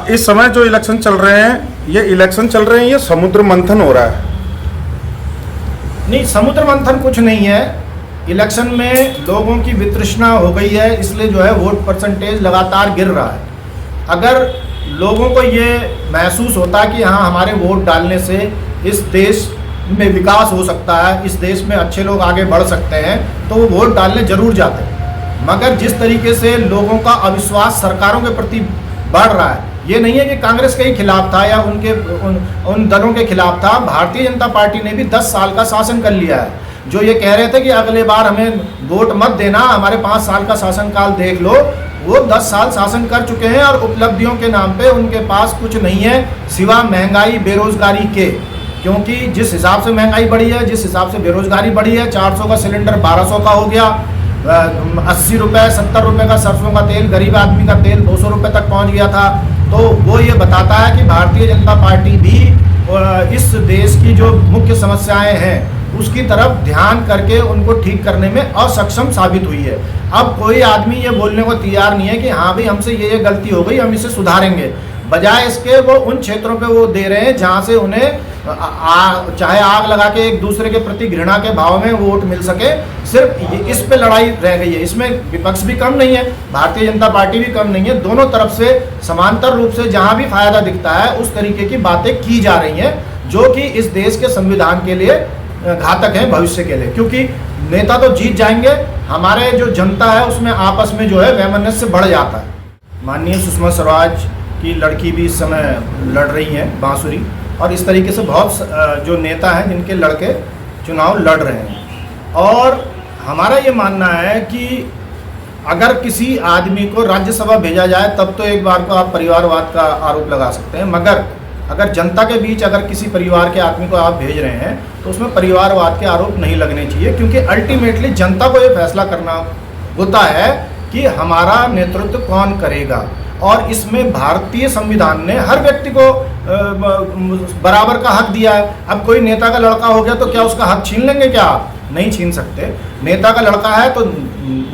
इस समय जो इलेक्शन चल रहे हैं, ये समुद्र मंथन हो रहा है। नहीं, समुद्र मंथन कुछ नहीं है। इलेक्शन में लोगों की वितृष्णा हो गई है, इसलिए जो है वोट परसेंटेज लगातार गिर रहा है। अगर लोगों को ये महसूस होता कि हाँ, हमारे वोट डालने से इस देश में विकास हो सकता है, इस देश में अच्छे लोग आगे बढ़ सकते हैं, तो वो वोट डालने जरूर जाते हैं। मगर जिस तरीके से लोगों का अविश्वास सरकारों के प्रति बढ़ रहा है, ये नहीं है कि कांग्रेस के ही खिलाफ था या उन दलों के खिलाफ था। भारतीय जनता पार्टी ने भी 10 साल का शासन कर लिया है। जो ये कह रहे थे कि अगले बार हमें वोट मत देना, हमारे 5 साल का शासनकाल देख लो, वो 10 साल शासन कर चुके हैं और उपलब्धियों के नाम पे उनके पास कुछ नहीं है सिवा महंगाई बेरोजगारी के। क्योंकि जिस हिसाब से महंगाई बढ़ी है, जिस हिसाब से बेरोजगारी बढ़ी है, 400 का सिलेंडर 1200 का हो गया, 80 रुपये 70 रुपये का सरसों का तेल, गरीब आदमी का तेल 200 रुपये तक पहुंच गया था। तो वो ये बताता है कि भारतीय जनता पार्टी भी इस देश की जो मुख्य समस्याएं हैं उसकी तरफ ध्यान करके उनको ठीक करने में असक्षम साबित हुई है। अब कोई आदमी ये बोलने को तैयार नहीं है कि हाँ भाई, हमसे ये गलती हो गई, हम इसे सुधारेंगे। बजाय इसके वो उन क्षेत्रों पे वो दे रहे हैं जहाँ से उन्हें चाहे आग लगा के एक दूसरे के प्रति घृणा के भाव में वोट मिल सके। सिर्फ इस पे लड़ाई रह गई है। इसमें विपक्ष भी कम नहीं है, भारतीय जनता पार्टी भी कम नहीं है। दोनों तरफ से समांतर रूप से जहाँ भी फायदा दिखता है उस तरीके की बातें की जा रही हैं, जो कि इस देश के संविधान के लिए घातक है भविष्य के लिए। क्योंकि नेता तो जीत जाएंगे, हमारे जो जनता है उसमें आपस में जो है वैमनस्य बढ़ जाता है। माननीय सुषमा स्वराज की लड़की भी इस समय लड़ रही हैं बांसुरी, और इस तरीके से बहुत जो नेता हैं जिनके लड़के चुनाव लड़ रहे हैं। और हमारा ये मानना है कि अगर किसी आदमी को राज्यसभा भेजा जाए तब तो एक बार को आप परिवारवाद का आरोप लगा सकते हैं, मगर अगर जनता के बीच अगर किसी परिवार के आदमी को आप भेज रहे हैं तो उसमें परिवारवाद के आरोप नहीं लगने चाहिए। क्योंकि अल्टीमेटली जनता को ये फैसला करना होता है कि हमारा नेतृत्व कौन करेगा। और इसमें भारतीय संविधान ने हर व्यक्ति को बराबर का हक दिया है। अब कोई नेता का लड़का हो गया तो क्या उसका हक छीन लेंगे? क्या आप नहीं छीन सकते। नेता का लड़का है तो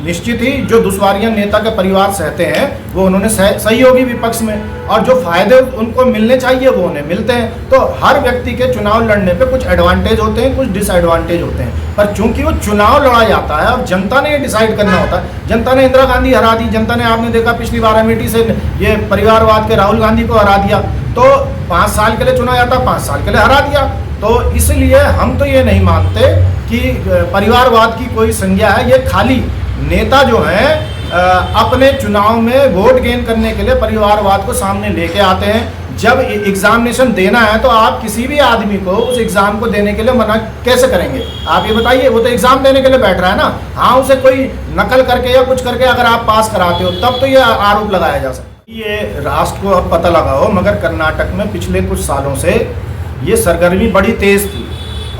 निश्चित ही जो दुश्वारियां नेता के परिवार सहते हैं वो उन्होंने सही होगी विपक्ष में, और जो फायदे उनको मिलने चाहिए वो उन्हें मिलते हैं। तो हर व्यक्ति के चुनाव लड़ने पे कुछ एडवांटेज होते हैं, कुछ डिसएडवांटेज होते हैं, पर चूंकि वो चुनाव लड़ा जाता है और जनता ने ये डिसाइड करना होता है। जनता ने इंदिरा गांधी हरा दी, जनता ने आपने देखा पिछली बार अमेठी से ये परिवारवाद के राहुल गांधी को हरा दिया। तो 5 साल के लिए चुना जाता, 5 साल के लिए हरा दिया। तो इसलिए हम तो ये नहीं मानते कि परिवारवाद की कोई संज्ञा है। ये खाली नेता जो हैं अपने चुनाव में वोट गेन करने के लिए परिवारवाद को सामने लेके आते हैं। जब एग्जामिनेशन देना है तो आप किसी भी आदमी को उस एग्जाम को देने के लिए मना कैसे करेंगे? आप ये बताइए। वो तो एग्जाम देने के लिए बैठ रहा है ना। हाँ, उसे कोई नकल करके या कुछ करके अगर आप पास कराते हो तब तो ये आरोप लगाया जा सकता है। ये राष्ट्र को अब पता लगा हो, मगर कर्नाटक में पिछले कुछ सालों से ये सरगर्मी बड़ी तेज थी,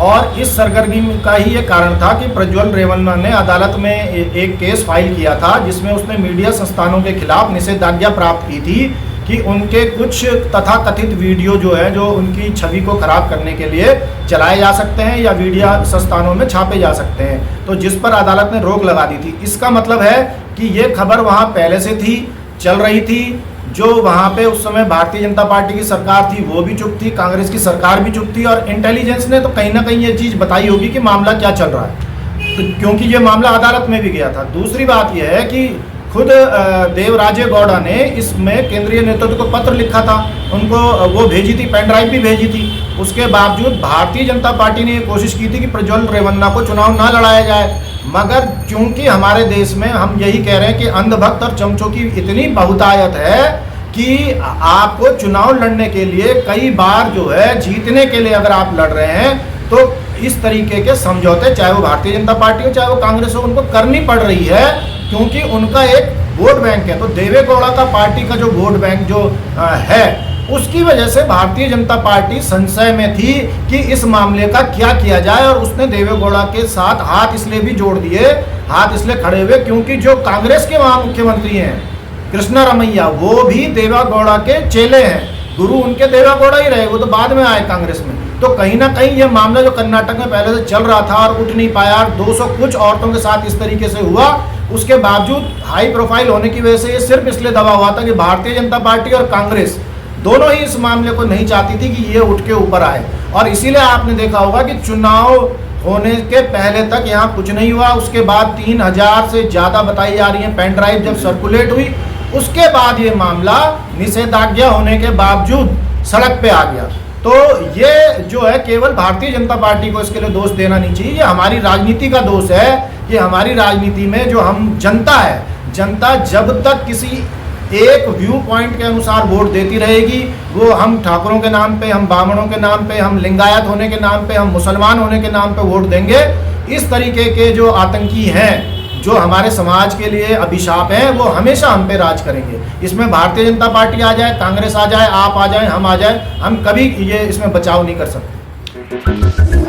और इस सरगर्मी का ही ये कारण था कि प्रज्वल रेवन्ना ने अदालत में एक केस फाइल किया था जिसमें उसने मीडिया संस्थानों के खिलाफ निषेधाज्ञा प्राप्त की थी कि उनके कुछ तथाकथित वीडियो जो है, जो उनकी छवि को खराब करने के लिए चलाए जा सकते हैं या मीडिया संस्थानों में छापे जा सकते हैं, तो जिस पर अदालत ने रोक लगा दी थी। इसका मतलब है कि ये खबर वहाँ पहले से थी, चल रही थी। जो वहाँ पे उस समय भारतीय जनता पार्टी की सरकार थी वो भी चुप थी, कांग्रेस की सरकार भी चुप थी, और इंटेलिजेंस ने तो कहीं ना कहीं ये चीज़ बताई होगी कि मामला क्या चल रहा है, तो क्योंकि ये मामला अदालत में भी गया था। दूसरी बात यह है कि खुद देवराजे गौड़ा ने इसमें केंद्रीय नेतृत्व को पत्र लिखा था, उनको वो भेजी थी, पेन ड्राइव भी भेजी थी। उसके बावजूद भारतीय जनता पार्टी ने ये कोशिश की थी कि प्रज्वल रेवन्ना को चुनाव ना लड़ाया जाए, मगर क्योंकि हमारे देश में हम यही कह रहे हैं कि अंधभक्त और चमचों की इतनी बहुतायत है कि आपको चुनाव लड़ने के लिए कई बार जो है जीतने के लिए अगर आप लड़ रहे हैं तो इस तरीके के समझौते, चाहे वो भारतीय जनता पार्टी हो चाहे वो कांग्रेस हो, उनको करनी पड़ रही है, क्योंकि उनका एक वोट बैंक है। तो देवे गौड़ा का पार्टी का जो वोट बैंक जो है, उसकी वजह से भारतीय जनता पार्टी संशय में थी कि इस मामले का क्या किया जाए, और उसने देवे गौड़ा के साथ हाथ इसलिए भी जोड़ दिए, हाथ इसलिए खड़े हुए क्योंकि जो कांग्रेस के वहाँ मुख्यमंत्री हैं कृष्णा रमैया, वो भी देवा गौड़ा के चेले हैं, गुरु उनके देवा गौड़ा ही रहे, वो तो बाद में आए कांग्रेस में। तो कहीं ना कहीं ये मामला जो कर्नाटक में पहले से चल रहा था और उठ नहीं पाया, 200 कुछ औरतों के साथ इस तरीके से हुआ, उसके बावजूद हाई प्रोफाइल होने की वजह से ये सिर्फ इसलिए दबा हुआ था कि भारतीय जनता पार्टी और कांग्रेस दोनों ही इस मामले को नहीं चाहती थी कि ये उठ के ऊपर आए। और इसीलिए आपने देखा होगा कि चुनाव होने के पहले तक यहाँ कुछ नहीं हुआ, उसके बाद 3000 से ज़्यादा बताई जा रही है पेन ड्राइव जब सर्कुलेट हुई, उसके बाद ये मामला निषेधाज्ञा होने के बावजूद सड़क पे आ गया। तो ये जो है केवल भारतीय जनता पार्टी को इसके लिए दोष देना नहीं चाहिए, ये हमारी राजनीति का दोष है। ये हमारी राजनीति में जो हम जनता है, जनता जब तक किसी एक व्यू पॉइंट के अनुसार वोट देती रहेगी, वो हम ठाकुरों के नाम पे, हम ब्राह्मणों के नाम पे, हम लिंगायत होने के नाम पे, हम मुसलमान होने के नाम पे वोट देंगे। इस तरीके के जो आतंकी हैं, जो हमारे समाज के लिए अभिशाप हैं, वो हमेशा हम पे राज करेंगे। इसमें भारतीय जनता पार्टी आ जाए, कांग्रेस आ जाए, आप आ जाए, हम आ जाए, हम कभी ये इसमें बचाव नहीं कर सकते।